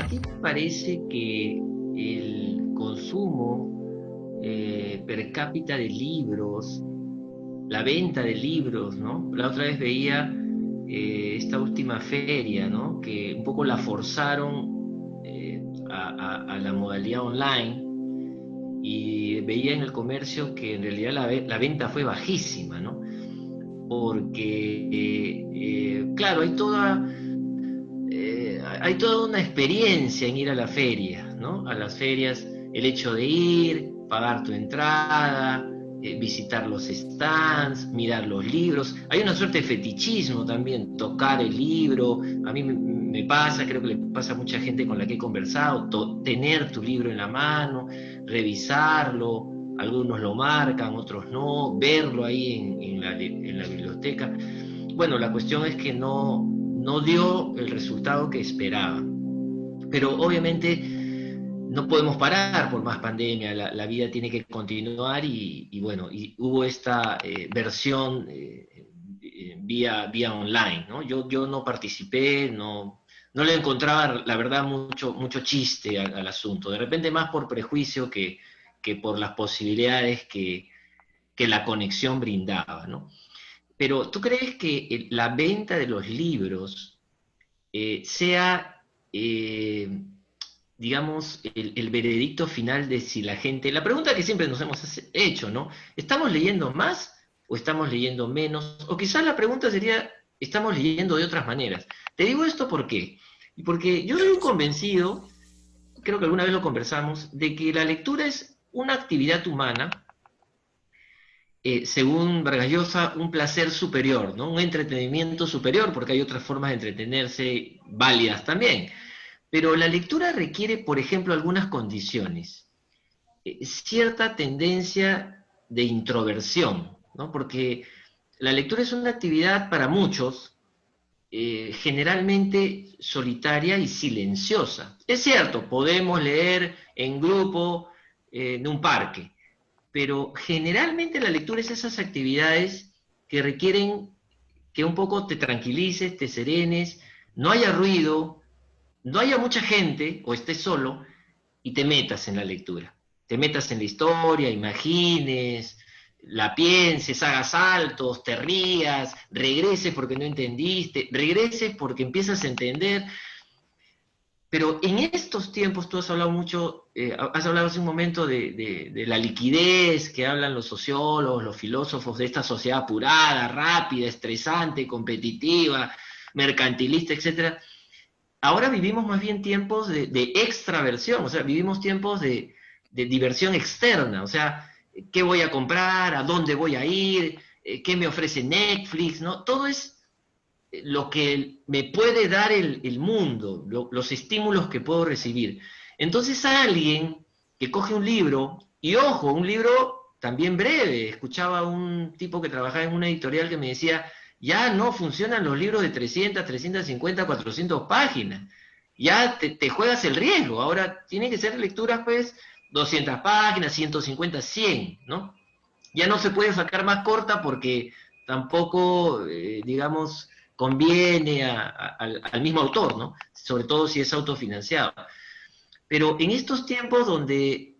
ti te parece que el consumo per cápita de libros, la venta de libros, ¿no? La otra vez veía esta última feria, ¿no? Que un poco la forzaron a la modalidad online y veía en el comercio que en realidad la venta fue bajísima, ¿no? Porque, claro, hay toda una experiencia en ir a la feria, ¿no? A las ferias, el hecho de ir, pagar tu entrada, visitar los stands, mirar los libros. Hay una suerte de fetichismo también, tocar el libro. A mí me pasa, creo que le pasa a mucha gente con la que he conversado, tener tu libro en la mano, revisarlo. Algunos lo marcan, otros no, verlo ahí en la biblioteca. Bueno, la cuestión es que no dio el resultado que esperaba. Pero obviamente no podemos parar por más pandemia, la vida tiene que continuar y bueno, y hubo esta versión vía online, ¿no? Yo no participé, no le encontraba, la verdad, mucho chiste al asunto. De repente más por prejuicio que por las posibilidades que la conexión brindaba, ¿no? Pero ¿tú crees que la venta de los libros sea, digamos, el veredicto final de si la gente... La pregunta que siempre nos hemos hecho, ¿no? ¿Estamos leyendo más o estamos leyendo menos? O quizás la pregunta sería, ¿estamos leyendo de otras maneras? Te digo esto ¿por qué? Porque yo soy un convencido, creo que alguna vez lo conversamos, de que la lectura es una actividad humana según Vargas Llosa, un placer superior, ¿no? Un entretenimiento superior, porque hay otras formas de entretenerse válidas también. Pero la lectura requiere, por ejemplo, algunas condiciones. Cierta tendencia de introversión, ¿no? Porque la lectura es una actividad para muchos generalmente solitaria y silenciosa. Es cierto, podemos leer en grupo en un parque, pero generalmente la lectura es esas actividades que requieren que un poco te tranquilices, te serenes, no haya ruido, no haya mucha gente o estés solo y te metas en la lectura. Te metas en la historia, imagines, la pienses, hagas saltos, te rías, regreses porque no entendiste, regreses porque empiezas a entender. Pero en estos tiempos tú has hablado mucho, has hablado hace un momento de la liquidez que hablan los sociólogos, los filósofos de esta sociedad apurada, rápida, estresante, competitiva, mercantilista, etcétera. Ahora vivimos más bien tiempos de extraversión, o sea, vivimos tiempos de diversión externa, o sea, ¿qué voy a comprar? ¿A dónde voy a ir? ¿Qué me ofrece Netflix? ¿No? Todo es lo que me puede dar el mundo, los estímulos que puedo recibir. Entonces alguien que coge un libro, y ojo, un libro también breve, escuchaba a un tipo que trabajaba en una editorial que me decía, ya no funcionan los libros de 300, 350, 400 páginas, ya te juegas el riesgo, ahora tienen que ser lecturas pues 200 páginas, 150, 100, ¿no? Ya no se puede sacar más corta porque tampoco, digamos, conviene al mismo autor, ¿no? Sobre todo si es autofinanciado. Pero en estos tiempos donde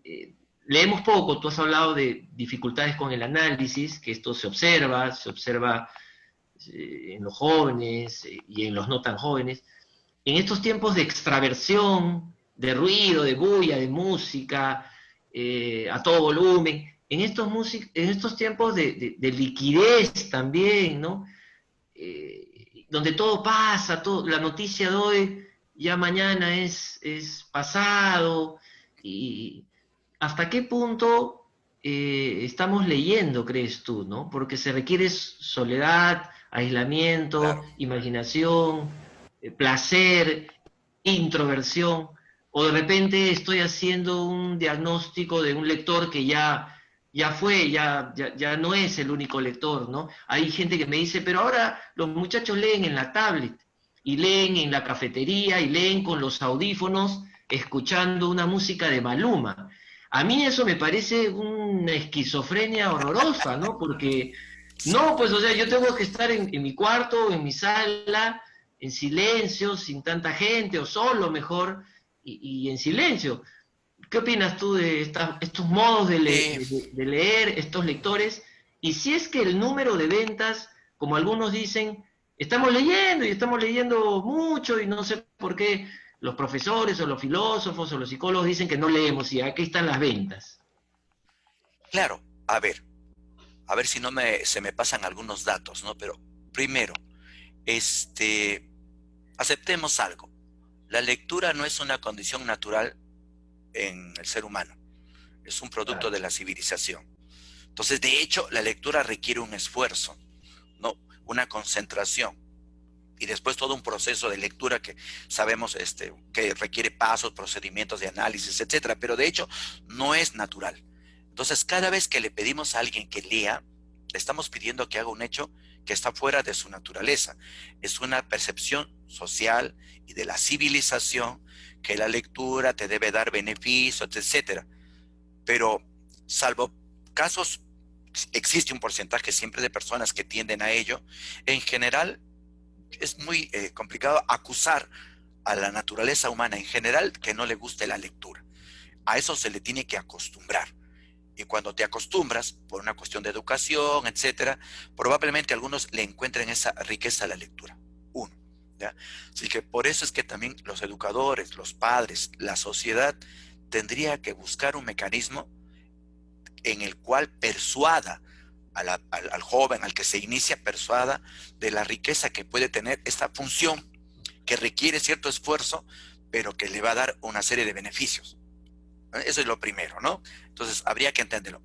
leemos poco, tú has hablado de dificultades con el análisis, que esto se observa en los jóvenes y en los no tan jóvenes, en estos tiempos de extraversión, de ruido, de bulla, de música, a todo volumen, en estos tiempos de liquidez también, ¿no? Donde todo pasa, la noticia de hoy ya mañana es pasado, y hasta qué punto estamos leyendo, crees tú, ¿no? Porque se requiere soledad, aislamiento, Claro. imaginación, placer, introversión, o de repente estoy haciendo un diagnóstico de un lector que ya fue, ya no es el único lector, ¿no? Hay gente que me dice, pero ahora los muchachos leen en la tablet, y leen en la cafetería, y leen con los audífonos, escuchando una música de Maluma. A mí eso me parece una esquizofrenia horrorosa, ¿no? Porque, no, pues, o sea, yo tengo que estar en mi cuarto, en mi sala, en silencio, sin tanta gente, o solo mejor, y en silencio. ¿Qué opinas tú de estos modos de leer, estos lectores? Y si es que el número de ventas, como algunos dicen, estamos leyendo y estamos leyendo mucho y no sé por qué los profesores o los filósofos o los psicólogos dicen que no leemos y aquí están las ventas. Claro, a ver si no se me pasan algunos datos, ¿no? Pero primero, aceptemos algo. La lectura no es una condición natural en el ser humano, es un producto Claro. de la civilización. Entonces, de hecho, la lectura requiere un esfuerzo, ¿no? Una concentración y después todo un proceso de lectura que sabemos que requiere pasos, procedimientos de análisis, etcétera, pero de hecho no es natural. Entonces, cada vez que le pedimos a alguien que lea, le estamos pidiendo que haga un hecho que está fuera de su naturaleza. Es una percepción social y de la civilización que la lectura te debe dar beneficios, etcétera. Pero salvo casos, existe un porcentaje siempre de personas que tienden a ello. En general, es muy complicado acusar a la naturaleza humana en general que no le guste la lectura. A eso se le tiene que acostumbrar. Y cuando te acostumbras, por una cuestión de educación, etcétera, probablemente algunos le encuentren esa riqueza a la lectura. Uno. ¿Ya? Así que por eso es que también los educadores, los padres, la sociedad tendría que buscar un mecanismo en el cual persuada al joven, al que se inicia, persuada de la riqueza que puede tener esta función que requiere cierto esfuerzo, pero que le va a dar una serie de beneficios. Eso es lo primero, ¿no? Entonces, habría que entenderlo.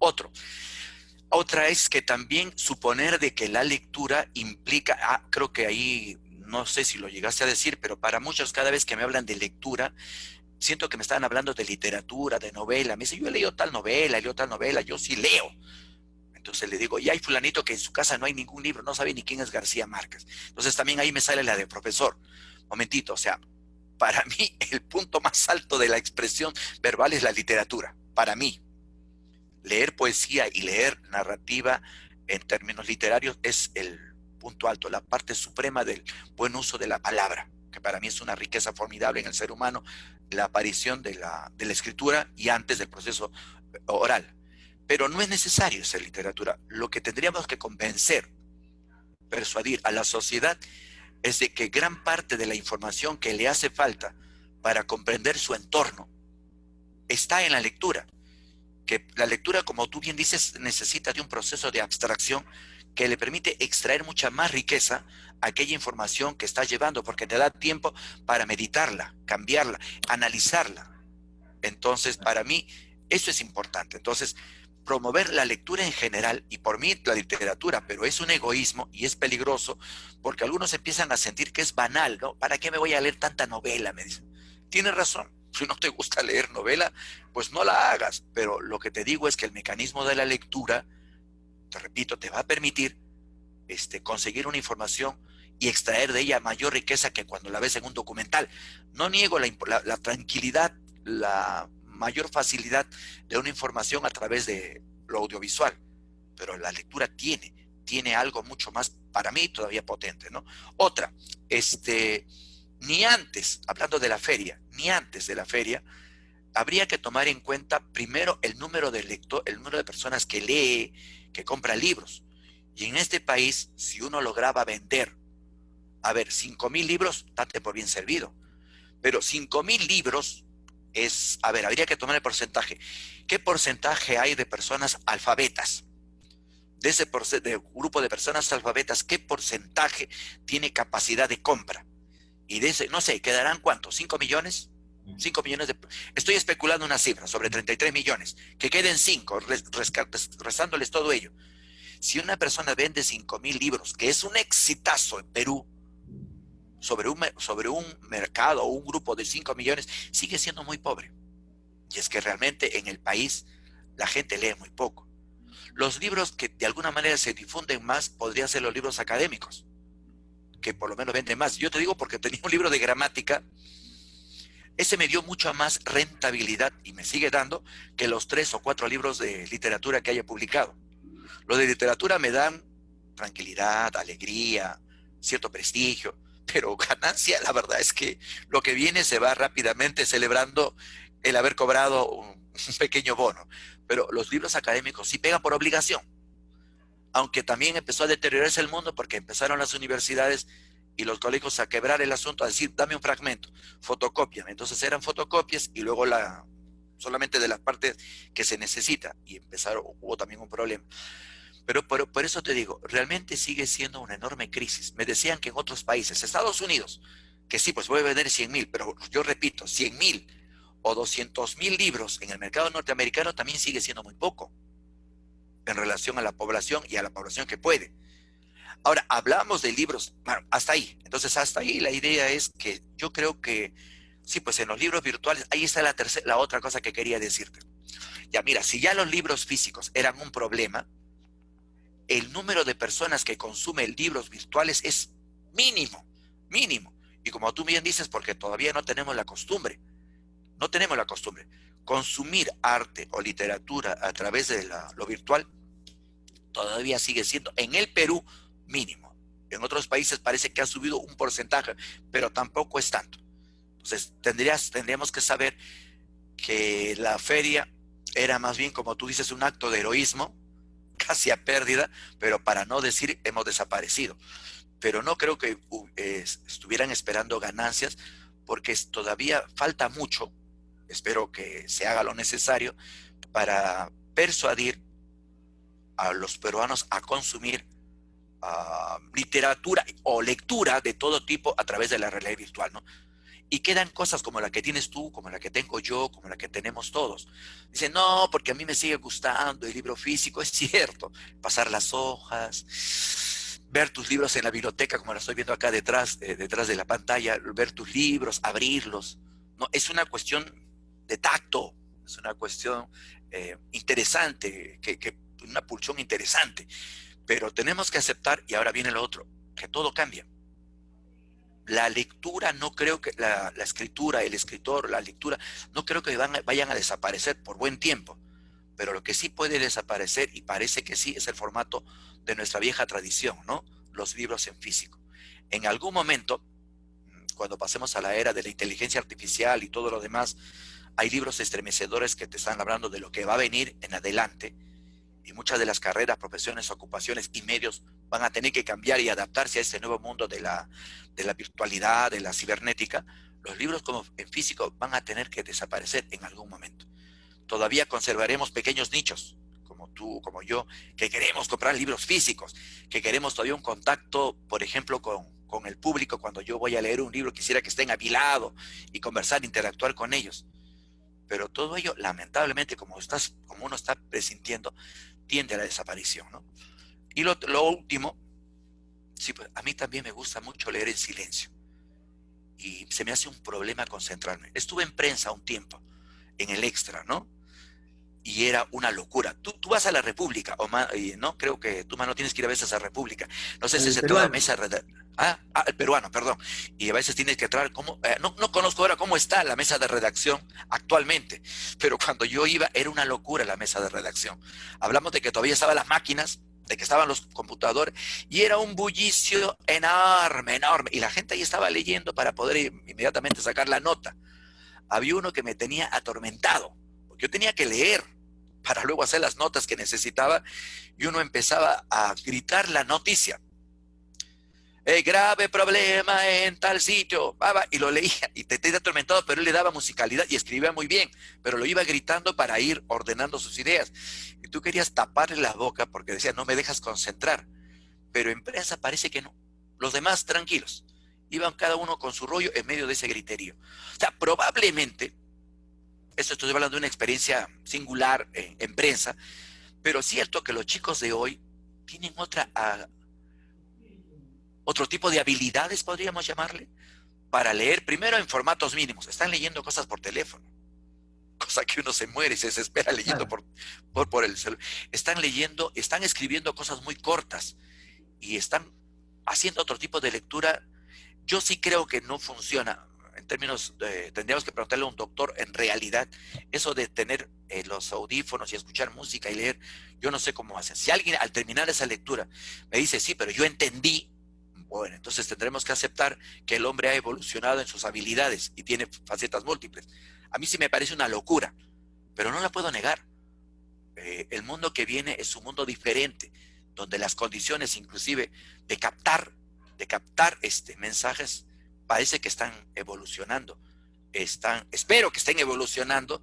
Otra es que también suponer de que la lectura implica, creo que ahí, no sé si lo llegaste a decir, pero para muchos cada vez que me hablan de lectura, siento que me están hablando de literatura, de novela. Me dice, yo he leído tal novela, yo sí leo. Entonces le digo, y hay fulanito que en su casa no hay ningún libro, no sabe ni quién es García Márquez. Entonces también ahí me sale la de profesor. Momentito, o sea, para mí el punto más alto de la expresión verbal es la literatura. Para mí, leer poesía y leer narrativa en términos literarios es el punto alto, la parte suprema del buen uso de la palabra, que para mí es una riqueza formidable en el ser humano, la aparición de la escritura y antes del proceso oral. Pero no es necesario ser literatura. Lo que tendríamos que convencer, persuadir a la sociedad es de que gran parte de la información que le hace falta para comprender su entorno está en la lectura. Que la lectura, como tú bien dices, necesita de un proceso de abstracción que le permite extraer mucha más riqueza a aquella información que está llevando, porque te da tiempo para meditarla, cambiarla, analizarla. Entonces, para mí, eso es importante. Entonces, promover la lectura en general, y por mí la literatura, pero es un egoísmo y es peligroso, porque algunos empiezan a sentir que es banal, ¿no? ¿Para qué me voy a leer tanta novela? Me dicen. Tienes razón, si no te gusta leer novela, pues no la hagas, pero lo que te digo es que el mecanismo de la lectura, te repito, te va a permitir conseguir una información y extraer de ella mayor riqueza que cuando la ves en un documental. No niego la tranquilidad, la mayor facilidad de una información a través de lo audiovisual, pero la lectura tiene algo mucho más, para mí, todavía potente, ¿no? Otra, ni antes, hablando de la feria, ni antes de la feria, habría que tomar en cuenta primero el número de el número de personas que lee, que compra libros. Y en este país, si uno lograba vender, a ver, 5,000 libros, date por bien servido. Pero 5,000 libros es, a ver, habría que tomar el porcentaje. ¿Qué porcentaje hay de personas alfabetas? De ese grupo de personas alfabetas, ¿qué porcentaje tiene capacidad de compra? Y de ese, no sé, ¿quedarán cuántos? ¿5 millones? 5 millones de... Estoy especulando una cifra, sobre 33 millones. Que queden 5, restándoles todo ello. Si una persona vende 5,000 libros, que es un exitazo en Perú, sobre un mercado o un grupo de 5 millones, sigue siendo muy pobre. Y es que realmente en el país la gente lee muy poco. Los libros que de alguna manera se difunden más podrían ser los libros académicos, que por lo menos venden más. Yo te digo porque tenía un libro de gramática, ese me dio mucha más rentabilidad y me sigue dando que los 3 o 4 libros de literatura que haya publicado. Los de literatura me dan tranquilidad, alegría, cierto prestigio, pero ganancia, la verdad es que lo que viene se va rápidamente celebrando el haber cobrado un pequeño bono. Pero los libros académicos sí pegan por obligación, aunque también empezó a deteriorarse el mundo porque empezaron las universidades y los colegios a quebrar el asunto, a decir, dame un fragmento, fotocopia. Entonces eran fotocopias y luego solamente de las partes que se necesita, y hubo también un problema. Pero por eso te digo, realmente sigue siendo una enorme crisis. Me decían que en otros países, Estados Unidos, que sí, pues voy a vender 100,000, pero yo repito, 100,000 o 200,000 libros en el mercado norteamericano también sigue siendo muy poco en relación a la población y a la población que puede. Ahora, hablamos de libros, bueno, hasta ahí. Entonces, hasta ahí la idea es que yo creo que, sí, pues en los libros virtuales, ahí está la otra cosa que quería decirte. Ya, mira, si ya los libros físicos eran un problema, el número de personas que consumen libros virtuales es mínimo, mínimo. Y como tú bien dices, porque todavía no tenemos la costumbre, no tenemos la costumbre. Consumir arte o literatura a través de lo virtual todavía sigue siendo, en el Perú, mínimo. En otros países parece que ha subido un porcentaje, pero tampoco es tanto. Entonces, tendríamos que saber que la feria era más bien, como tú dices, un acto de heroísmo, casi a pérdida, pero para no decir hemos desaparecido. Pero no creo que estuvieran esperando ganancias, porque todavía falta mucho. Espero que se haga lo necesario para persuadir a los peruanos a consumir literatura o lectura de todo tipo a través de la realidad virtual, ¿no? Y quedan cosas como la que tienes tú, como la que tengo yo, como la que tenemos todos. Dicen, no, porque a mí me sigue gustando el libro físico. Es cierto, pasar las hojas, ver tus libros en la biblioteca, como la estoy viendo acá detrás de la pantalla, ver tus libros, abrirlos. No, es una cuestión de tacto, es una cuestión interesante, una pulsión interesante. Pero tenemos que aceptar, y ahora viene lo otro, que todo cambia. La lectura, no creo que la escritura, el escritor, la lectura, no creo que vayan a desaparecer por buen tiempo. Pero lo que sí puede desaparecer, y parece que sí, es el formato de nuestra vieja tradición, ¿no? Los libros en físico. En algún momento, cuando pasemos a la era de la inteligencia artificial y todo lo demás, hay libros estremecedores que te están hablando de lo que va a venir en adelante, y muchas de las carreras, profesiones, ocupaciones y medios van a tener que cambiar y adaptarse a este nuevo mundo de la virtualidad, de la cibernética. Los libros como en físico van a tener que desaparecer en algún momento. Todavía conservaremos pequeños nichos, como tú, como yo, que queremos comprar libros físicos, que queremos todavía un contacto, por ejemplo, con el público. Cuando yo voy a leer un libro, quisiera que estén a mi lado y conversar, interactuar con ellos. Pero todo ello, lamentablemente, como uno está presintiendo, tiende a la desaparición, ¿no? Y lo último, sí, pues a mí también me gusta mucho leer en silencio. Y se me hace un problema concentrarme. Estuve en prensa un tiempo, en el Extra, ¿no? Y era una locura. Tú vas a la República, ¿no? Creo que tú, mano, tienes que ir a veces a República. No sé si El se toda peruano. mesa el peruano, perdón. Y a veces tienes que entrar, no conozco ahora cómo está la mesa de redacción actualmente, pero cuando yo iba era una locura la mesa de redacción. Hablamos de que todavía estaban las máquinas, de que estaban los computadores, y era un bullicio enorme, enorme. Y la gente ahí estaba leyendo para poder inmediatamente sacar la nota. Había uno que me tenía atormentado, porque yo tenía que leer para luego hacer las notas que necesitaba, y uno empezaba a gritar la noticia. Grave problema en tal sitio, y lo leía, y te tenía atormentado, pero él le daba musicalidad y escribía muy bien, pero lo iba gritando para ir ordenando sus ideas. Y tú querías taparle la boca porque decía, no me dejas concentrar. Pero en prensa parece que no. Los demás tranquilos. Iban cada uno con su rollo en medio de ese griterío. O sea, probablemente, estoy hablando de una experiencia singular en prensa, pero es cierto que los chicos de hoy tienen otro tipo de habilidades, podríamos llamarle, para leer primero en formatos mínimos. Están leyendo cosas por teléfono, cosa que uno se muere y se desespera leyendo Claro. por el celular. Están escribiendo cosas muy cortas y están haciendo otro tipo de lectura. Yo sí creo que no funciona. En términos tendríamos que preguntarle a un doctor en realidad, eso de tener los audífonos y escuchar música y leer, yo no sé cómo hacen. Si alguien al terminar esa lectura me dice, sí, pero yo entendí, Bueno, entonces tendremos que aceptar que el hombre ha evolucionado en sus habilidades y tiene facetas múltiples. A mí sí me parece una locura, pero no la puedo negar. El mundo que viene es un mundo diferente, donde las condiciones inclusive de captar mensajes parece que están evolucionando. Espero que estén evolucionando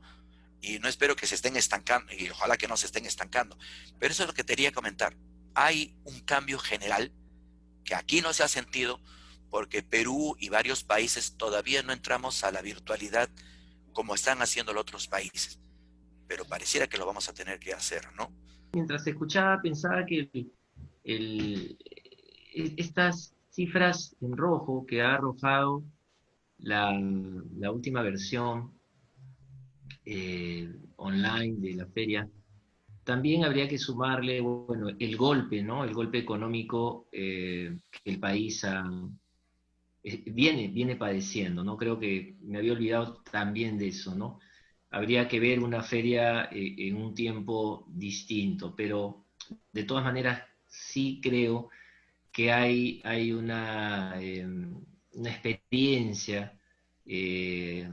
y no espero que se estén estancando, y ojalá que no se estén estancando. Pero eso es lo que te quería comentar. Hay un cambio general que aquí no se ha sentido porque Perú y varios países todavía no entramos a la virtualidad como están haciendo los otros países, pero pareciera que lo vamos a tener que hacer, ¿no? Mientras escuchaba, pensaba que el- estas cifras en rojo que ha arrojado la última versión online de la feria, también habría que sumarle, bueno, el golpe, ¿no? El golpe económico que el país viene padeciendo, ¿no? Creo que me había olvidado también de eso, ¿no? Habría que ver una feria en un tiempo distinto, pero de todas maneras sí creo que hay una experiencia eh,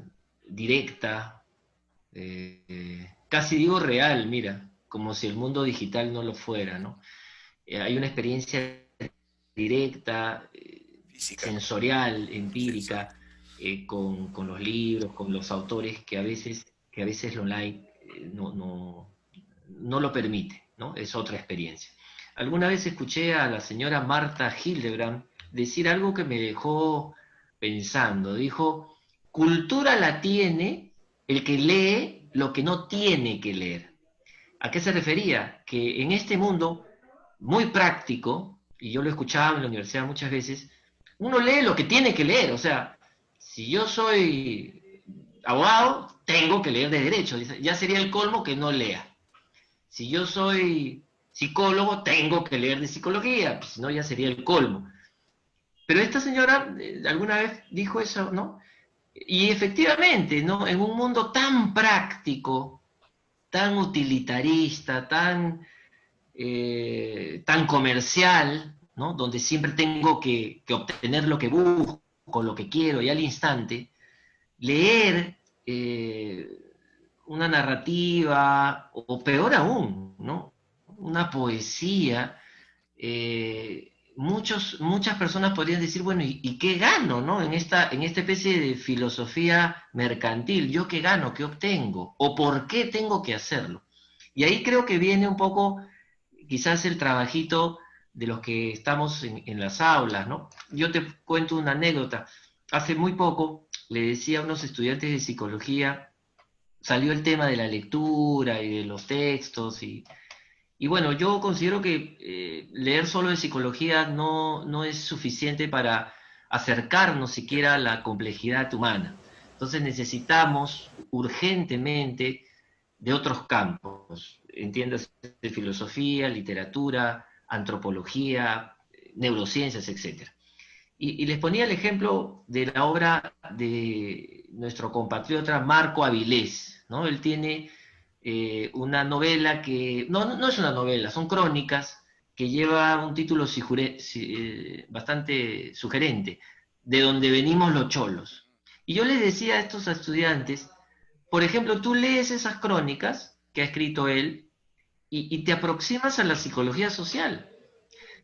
directa, casi digo real, mira, como si el mundo digital no lo fuera, ¿no? Hay una experiencia directa, Física, sensorial, sensor. empírica, con los libros, con los autores que a veces lo online no lo permite, ¿no? Es otra experiencia. Alguna vez escuché a la señora Marta Hildebrand decir algo que me dejó pensando. Dijo, cultura la tiene el que lee lo que no tiene que leer. ¿A qué se refería? Que en este mundo muy práctico, y yo lo escuchaba en la universidad muchas veces, uno lee lo que tiene que leer. O sea, si yo soy abogado, tengo que leer de derecho. Ya sería el colmo que no lea. Si yo soy psicólogo, tengo que leer de psicología, pues, si no ya sería el colmo. Pero esta señora alguna vez dijo eso, ¿no? Y efectivamente, ¿no? En un mundo tan práctico, tan utilitarista, tan comercial, ¿no? Donde siempre tengo que obtener lo que busco, lo que quiero y al instante, leer una narrativa, o peor aún, ¿no? Una poesía, muchas personas podrían decir, bueno, ¿y qué gano, ¿no? En esta especie de filosofía mercantil, ¿yo qué gano, qué obtengo? ¿O por qué tengo que hacerlo? Y ahí creo que viene un poco quizás el trabajito de los que estamos en las aulas, ¿no? Yo te cuento una anécdota. Hace muy poco le decía a unos estudiantes de psicología, salió el tema de la lectura y de los textos, y bueno, yo considero que leer solo de psicología no es suficiente para acercarnos De siquiera a acuerdo. la complejidad humana. Entonces necesitamos urgentemente de otros campos, entiendas, de filosofía, literatura, antropología, neurociencias, etcétera. Y les ponía el ejemplo de la obra de nuestro compatriota Marco Avilés, ¿no? Él tiene una novela que, no es una novela, son crónicas que lleva un título bastante sugerente, De donde venimos los cholos. Y yo les decía a estos estudiantes, por ejemplo, tú lees esas crónicas que ha escrito él y te aproximas a la psicología social,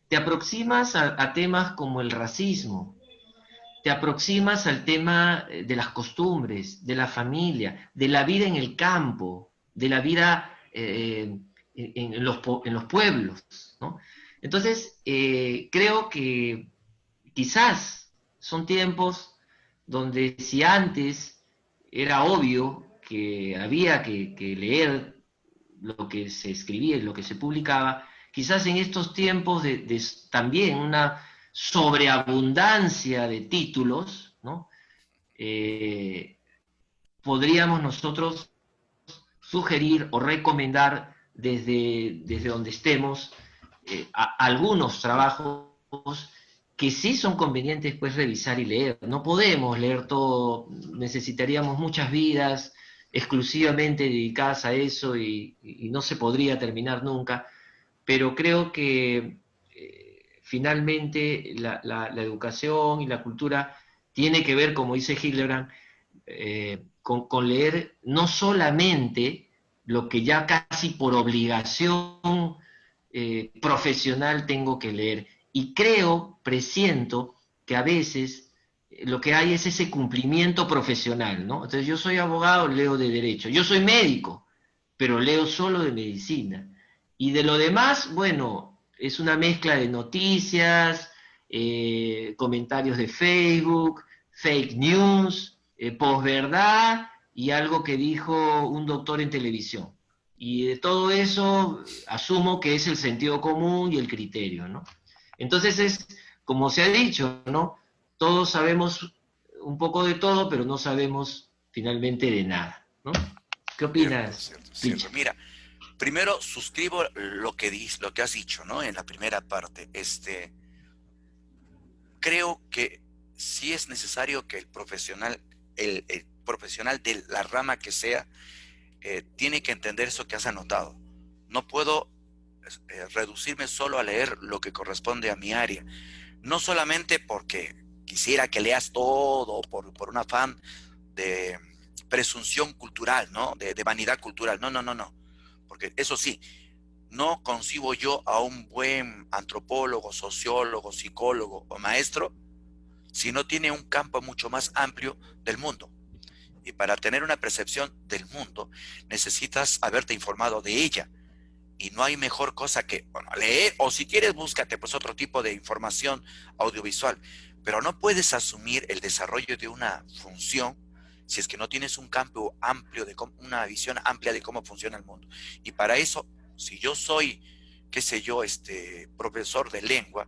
te aproximas a temas como el racismo, te aproximas al tema de las costumbres, de la familia, de la vida en el campo, de la vida en los pueblos, ¿no? Entonces, creo que quizás son tiempos donde si antes era obvio que había que leer lo que se escribía y lo que se publicaba, quizás en estos tiempos de también una sobreabundancia de títulos, ¿no? Eh, podríamos nosotros sugerir o recomendar desde donde estemos algunos trabajos que sí son convenientes pues revisar y leer. No podemos leer todo, necesitaríamos muchas vidas exclusivamente dedicadas a eso y no se podría terminar nunca, pero creo que finalmente la educación y la cultura tiene que ver, como dice Hildebrand, con leer no solamente lo que ya casi por obligación profesional tengo que leer. Y creo, presiento, que a veces lo que hay es ese cumplimiento profesional, ¿no? Entonces yo soy abogado, leo de derecho. Yo soy médico, pero leo solo de medicina. Y de lo demás, bueno, es una mezcla de noticias, comentarios de Facebook, fake news, posverdad y algo que dijo un doctor en televisión. Y de todo eso asumo que es el sentido común y el criterio, ¿no? Entonces es, como se ha dicho, ¿no? Todos sabemos un poco de todo, pero no sabemos finalmente de nada, ¿no? ¿Qué Cierto, opinas, cierto, cierto. Richard? Mira, primero suscribo lo que has dicho, ¿no? En la primera parte. Creo que sí es necesario que el profesional de la rama que sea, tiene que entender eso que has anotado. No puedo reducirme solo a leer lo que corresponde a mi área. No solamente porque quisiera que leas todo por un afán de presunción cultural, ¿no? De vanidad cultural. No, no, no, no. Porque eso sí, no concibo yo a un buen antropólogo, sociólogo, psicólogo o maestro si no tiene un campo mucho más amplio del mundo. Y para tener una percepción del mundo, necesitas haberte informado de ella. Y no hay mejor cosa que, bueno, leer, o si quieres, búscate pues otro tipo de información audiovisual. Pero no puedes asumir el desarrollo de una función si es que no tienes un campo amplio, una visión amplia de cómo funciona el mundo. Y para eso, si yo soy, qué sé yo, profesor de lengua,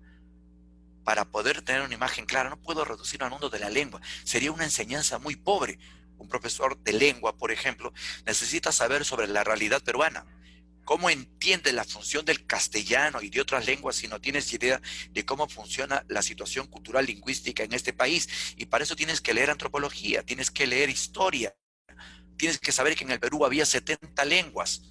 para poder tener una imagen clara, no puedo reducirlo al mundo de la lengua. Sería una enseñanza muy pobre. Un profesor de lengua, por ejemplo, necesita saber sobre la realidad peruana. ¿Cómo entiende la función del castellano y de otras lenguas si no tienes idea de cómo funciona la situación cultural lingüística en este país? Y para eso tienes que leer antropología, tienes que leer historia, tienes que saber que en el Perú había 70 lenguas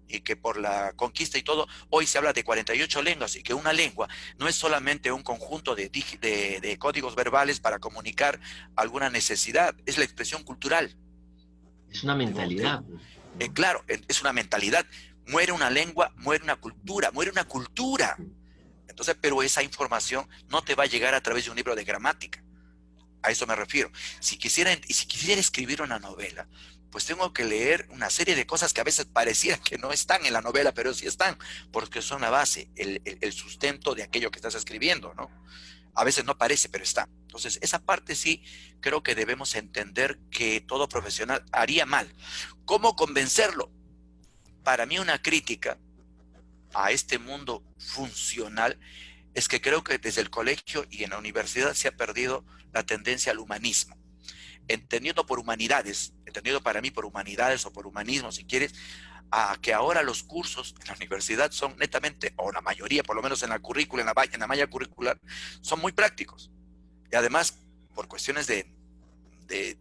y que por la conquista y todo, hoy se habla de 48 lenguas y que una lengua no es solamente un conjunto de códigos verbales para comunicar alguna necesidad, es la expresión cultural. Es una mentalidad, ¿no? Claro, es una mentalidad. Muere una lengua, muere una cultura, muere una cultura. Entonces, pero esa información no te va a llegar a través de un libro de gramática. A eso me refiero. Si quisiera escribir una novela, pues tengo que leer una serie de cosas que a veces pareciera que no están en la novela, pero sí están, porque son la base, el sustento de aquello que estás escribiendo, ¿no? A veces no parece, pero está. Entonces, esa parte sí creo que debemos entender que todo profesional haría mal. ¿Cómo convencerlo? Para mí una crítica a este mundo funcional es que creo que desde el colegio y en la universidad se ha perdido la tendencia al humanismo. Entendido por humanidades, entendido para mí por humanidades o por humanismo, si quieres, a que ahora los cursos en la universidad son netamente, o la mayoría, por lo menos en la currícula, en la malla curricular, son muy prácticos. Y además, por cuestiones de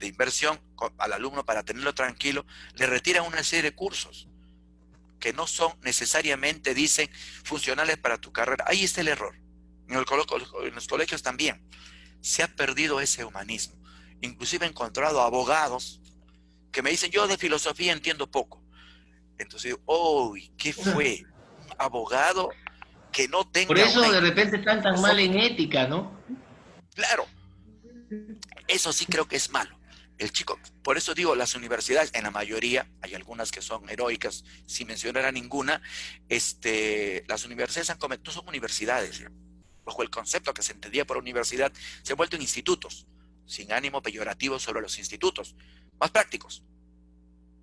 inversión al alumno para tenerlo tranquilo, le retiran una serie de cursos que no son necesariamente, dicen, funcionales para tu carrera. Ahí está el error. En los colegios también se ha perdido ese humanismo. Inclusive he encontrado abogados que me dicen, yo de filosofía entiendo poco. Entonces, uy, ¿qué fue? Un abogado que no Por tenga una eso de idea repente están tan mal en filosófica. ética, ¿no? Claro, eso sí creo que es malo. El chico, por eso digo, las universidades, en la mayoría, hay algunas que son heroicas, sin mencionar a ninguna, las universidades no son universidades, bajo el concepto que se entendía por universidad, se han vuelto en institutos, sin ánimo peyorativo sobre los institutos, más prácticos.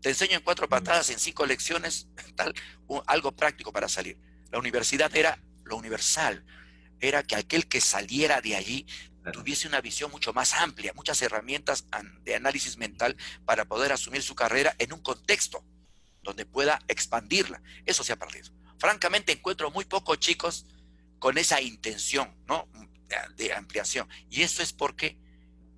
Te enseño en 4 patadas, en 5 lecciones, algo práctico para salir. La universidad era lo universal, era que aquel que saliera de allí tuviese una visión mucho más amplia, muchas herramientas de análisis mental para poder asumir su carrera en un contexto donde pueda expandirla. Eso se ha perdido. Francamente, encuentro muy pocos chicos con esa intención, ¿no?, de ampliación. Y eso es porque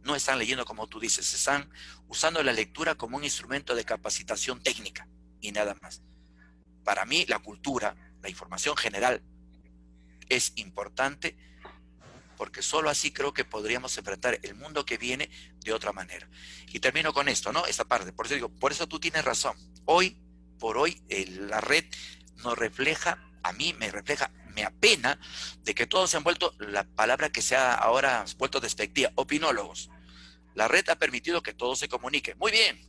no están leyendo como tú dices, están usando la lectura como un instrumento de capacitación técnica y nada más. Para mí, la cultura, la información general, es importante, porque solo así creo que podríamos enfrentar el mundo que viene de otra manera. Y termino con esto, ¿no? Esta parte. Por eso digo, por eso tú tienes razón. Hoy por hoy, la red nos refleja, a mí me refleja, me apena de que todos se han vuelto, la palabra que se ha ahora vuelto despectiva, opinólogos. La red ha permitido que todos se comuniquen. Muy bien,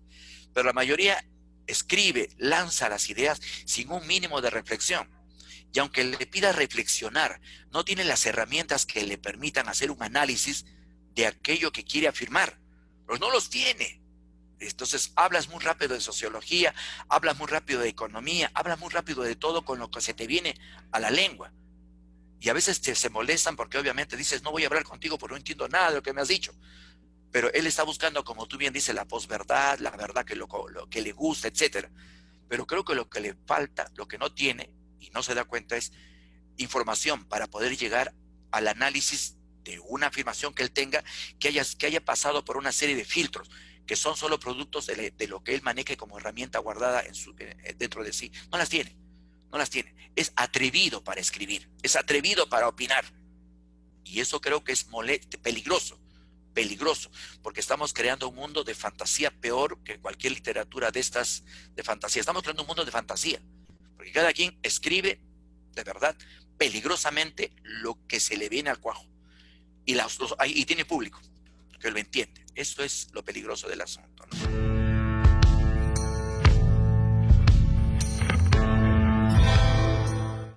pero la mayoría escribe, lanza las ideas sin un mínimo de reflexión. Y aunque le pida reflexionar, no tiene las herramientas que le permitan hacer un análisis de aquello que quiere afirmar. Pues no los tiene. Entonces hablas muy rápido de sociología, hablas muy rápido de economía, hablas muy rápido de todo con lo que se te viene a la lengua. Y a veces se molestan porque obviamente dices, no voy a hablar contigo porque no entiendo nada de lo que me has dicho. Pero él está buscando, como tú bien dices, la posverdad, la verdad que lo que le gusta, etcétera. Pero creo que lo que le falta, lo que no tiene y no se da cuenta es información para poder llegar al análisis de una afirmación que él tenga, que haya pasado por una serie de filtros, que son solo productos de lo que él maneje como herramienta guardada dentro de sí. No las tiene, no las tiene. Es atrevido para escribir, es atrevido para opinar. Y eso creo que es peligroso, porque estamos creando un mundo de fantasía peor que cualquier literatura de estas de fantasía. Estamos creando un mundo de fantasía, porque cada quien escribe, de verdad, peligrosamente lo que se le viene al cuajo. Y tiene público que lo entiende. Esto es lo peligroso del asunto, ¿no?